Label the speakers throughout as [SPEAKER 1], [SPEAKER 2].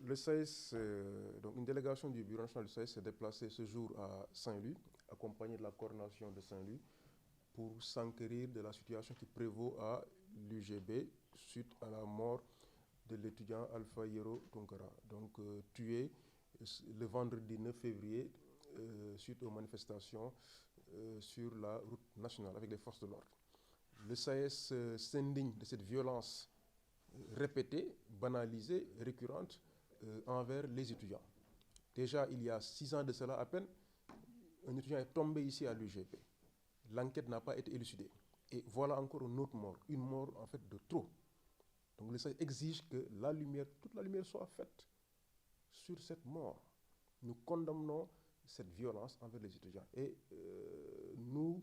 [SPEAKER 1] Le SAES, donc une délégation du Bureau national du SAES s'est déplacée ce jour à Saint-Louis, accompagnée de la coordination de Saint-Louis, pour s'enquérir de la situation qui prévaut à l'UGB suite à la mort de l'étudiant Alpha Yero Tunkara, donc tué le vendredi 9 février suite aux manifestations sur la route nationale avec les forces de l'ordre. Le SAES s'indigne de cette violence répétée, banalisée, récurrente envers les étudiants. Déjà, il y a 6 ans de cela à peine, un étudiant est tombé ici à l'UGB. L'enquête n'a pas été élucidée. Et voilà encore une autre mort, une mort en fait de trop. Donc le SAES exige que la lumière, toute la lumière soit faite sur cette mort. Nous condamnons cette violence envers les étudiants et nous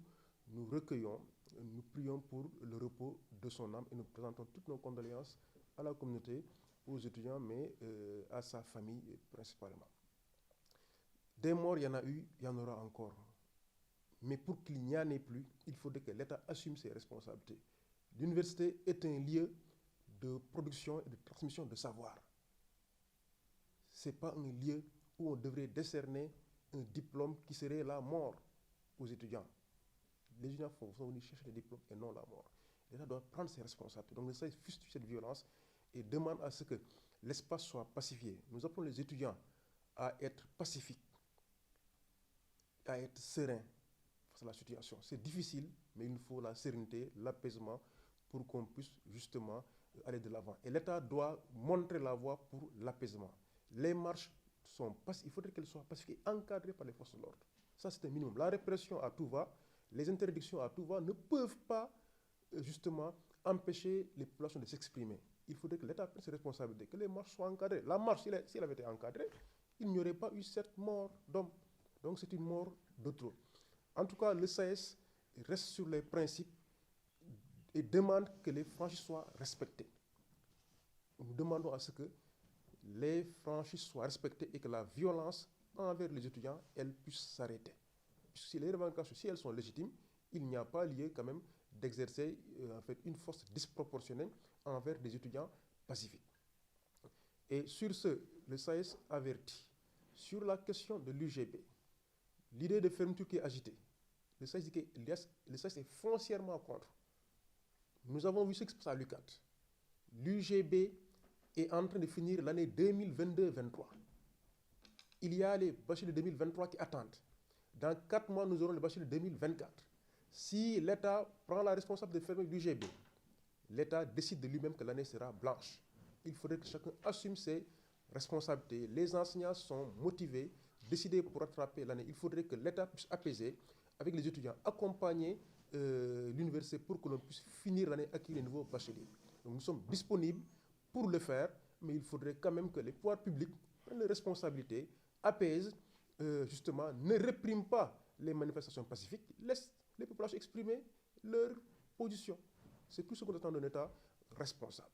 [SPEAKER 1] recueillons, nous prions pour le repos de son âme et nous présentons toutes nos condoléances à la communauté, aux étudiants, mais à sa famille principalement. Des morts, il y en a eu, il y en aura encore. Mais pour qu'il n'y en ait plus, il faudrait que l'État assume ses responsabilités. L'université est un lieu de production et de transmission de savoir. Ce n'est pas un lieu où on devrait décerner un diplôme qui serait la mort aux étudiants. Les étudiants sont venus chercher des diplômes et non la mort. L'État doit prendre ses responsabilités. Donc, ça fustige cette violence et demande à ce que l'espace soit pacifié. Nous appelons les étudiants à être pacifiques, à être sereins face à la situation. C'est difficile, mais il nous faut la sérénité, l'apaisement pour qu'on puisse justement aller de l'avant. Et l'État doit montrer la voie pour l'apaisement. Les marches sont pacifiques, il faudrait qu'elles soient pacifiques et encadrées par les forces de l'ordre. Ça, c'est un minimum. La répression à tout va, les interdictions à tout va ne peuvent pas justement empêcher les populations de s'exprimer. Il faudrait que l'État prenne ses responsabilités, que les marches soient encadrées. La marche, si elle avait été encadrée, il n'y aurait pas eu cette mort d'homme. Donc c'est une mort de trop. En tout cas, le SAES reste sur les principes et demande que les franchises soient respectées. Nous demandons à ce que les franchises soient respectées et que la violence envers les étudiants, elle puisse s'arrêter. Si les revendications, si elles sont légitimes, il n'y a pas lieu quand même d'exercer en fait, une force disproportionnée envers des étudiants pacifiques. Et sur ce, le SAES avertit sur la question de l'UGB, l'idée de fermeture qui est agitée. Le SAES dit que le SAES est foncièrement contre. Nous avons vu ce qui se passe à l'UCAD. L'UGB est en train de finir l'année 2022-23. Il y a les bacheliers de 2023 qui attendent. Dans 4 mois, nous aurons les bacheliers de 2024. Si l'État prend la responsabilité de fermer l'UGB, l'État décide de lui-même que l'année sera blanche. Il faudrait que chacun assume ses responsabilités. Les enseignants sont motivés, décidés pour rattraper l'année. Il faudrait que l'État puisse apaiser avec les étudiants, accompagner l'université pour que l'on puisse finir l'année avec les nouveaux bacheliers. Donc nous sommes disponibles pour le faire, mais il faudrait quand même que les pouvoirs publics prennent les responsabilités, apaisent, justement, ne répriment pas les manifestations pacifiques, laissent les populations exprimer leur position. C'est tout ce qu'on attend d'un État responsable.